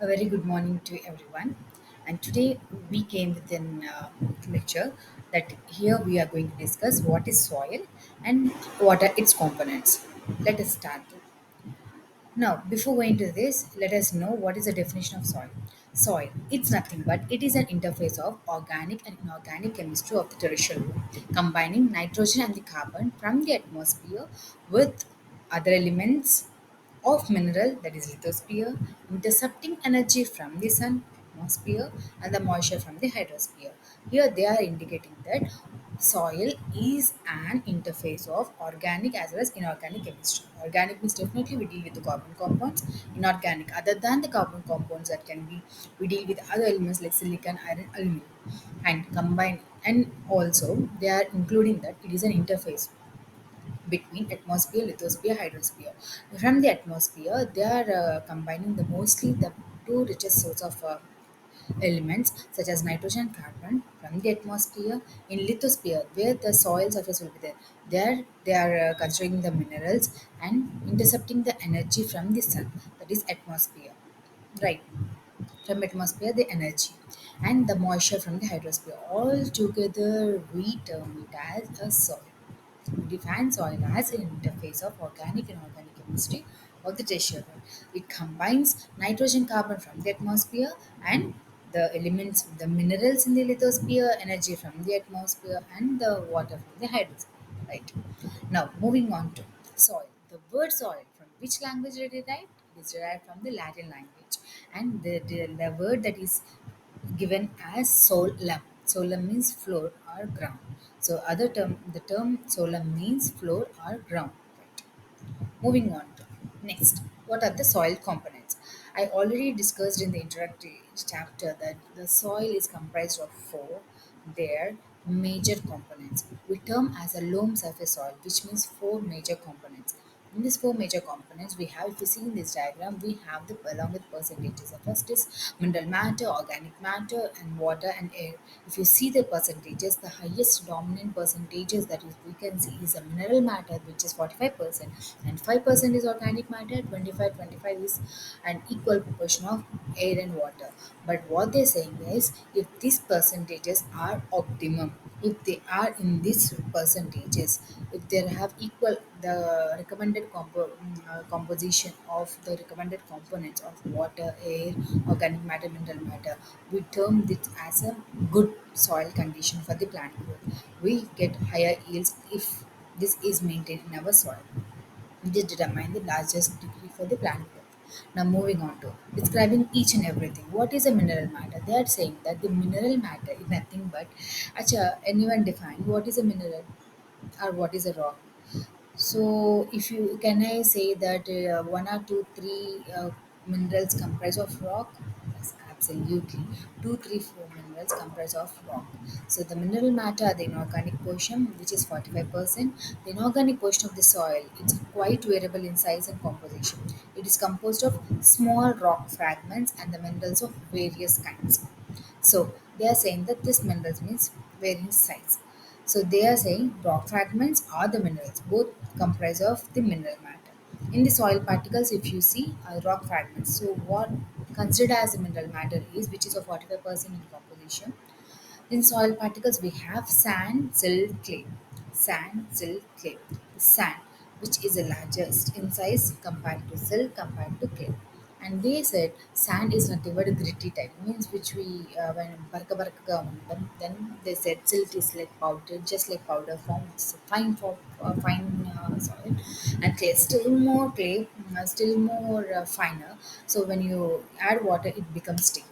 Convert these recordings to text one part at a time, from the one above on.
A very good morning to everyone. And today we came with an lecture that here we are going to discuss what is soil and what are its components. Let us start. Now, before going to this, let us know what is the definition of soil. Soil, it's nothing but it is an interface of organic and inorganic chemistry of the terrestrial world, combining nitrogen and the carbon from the atmosphere with other elements of mineral, that is lithosphere, intercepting energy from the sun, atmosphere, and the moisture from the hydrosphere. Here they are indicating that soil is an interface of organic as well as inorganic chemistry. Organic means definitely we deal with the carbon compounds. Inorganic, other than the carbon compounds, that can be we deal with other elements like silicon, iron, aluminum, and combine. And also they are including that it is an interface between atmosphere, lithosphere, hydrosphere. From the atmosphere, they are combining the mostly the two richest source of elements such as nitrogen and carbon from the atmosphere. In lithosphere, where the soil surface will be there, there they are considering the minerals and intercepting the energy from the sun, that is atmosphere, right? From atmosphere the energy and the moisture from the hydrosphere, all together we term it as a soil. Define soil as an interface of organic and inorganic chemistry of the tertiary world. It combines nitrogen carbon from the atmosphere and the elements, the minerals in the lithosphere, energy from the atmosphere, and the water from the hydrosphere. Right. Now, moving on to soil. The word soil, from which language it is derived? It is derived from the Latin language, and the word that is given as solum. Solum means floor or ground. So other term, the term solum means floor or ground. Right. Moving on to next, what are the soil components? I already discussed in the introductory chapter that the soil is comprised of four their major components. We term as a loam surface soil, which means four major components. In these four major components, we have, if you see in this diagram, we have the along with percentages. The first is mineral matter, organic matter, and water and air. If you see the percentages, the highest dominant percentages that is we can see is a mineral matter, which is 45%, and 5% is organic matter, 25 is an equal proportion of air and water. But what they're saying is, if these percentages are optimum, if they are in these percentages, if they have equal the recommended composition of the recommended components of water, air, organic matter, mineral matter, we term this as a good soil condition for the plant growth. We get higher yields if this is maintained in our soil. This determine the largest degree for the plant growth. Now moving on to describing each and everything. What is a mineral matter? They are saying that the mineral matter is nothing but, acha, anyone define what is a mineral or what is a rock? So, if you can I say that one or two, three minerals comprise of rock? Yes, absolutely. Two, three, four minerals comprise of rock. So, the mineral matter, the inorganic portion, which is 45%, the inorganic portion of the soil, it's quite variable in size and composition. It is composed of small rock fragments and the minerals of various kinds. So they are saying that this minerals means varying size. So they are saying rock fragments are the minerals, both comprise of the mineral matter. In the soil particles, if you see rock fragments, so what considered as the mineral matter is, which is of 45% in composition. In soil particles, we have sand, silt, clay. Sand, silt, clay. Sand, which is the largest in size compared to silt, compared to clay. And they said sand is nothing but a gritty type, means which we when barka barka untam, then they said silt is like powder, just like powder form, it's fine for fine soil, and clay still more finer. So when you add water, it becomes sticky.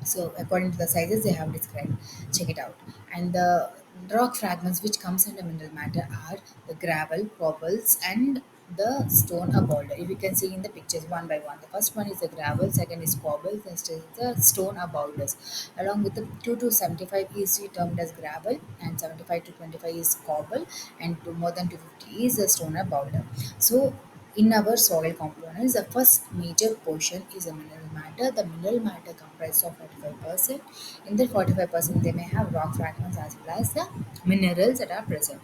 So according to the sizes they have described, check it out. And the rock fragments which comes under mineral matter are the gravel, cobbles, and the stone or boulder. If you can see in the pictures one by one, the first one is the gravel, second is cobbles, next is the stone or boulders. Along with the 2 to 75 is termed as gravel, and 75 to 25 is cobble, and to more than 250 is a stone or boulder. So in our soil components, the first major portion is a mineral matter. The mineral matter comprises of 45%. In that 45%, they may have rock fragments as well as the minerals that are present.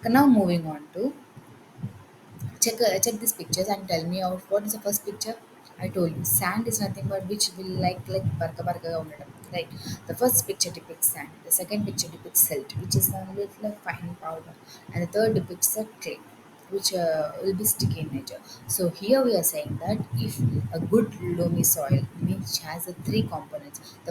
Now moving on to check these pictures and tell me out what is the first picture. I told you, sand is nothing but which will like barka barka ga ఉండడం, right? The first picture depicts sand, the second picture depicts silt, which is a little like fine powder, and the third depicts a clay, which will be sticky in nature. So here we are saying that if a good loamy soil means has the three components. The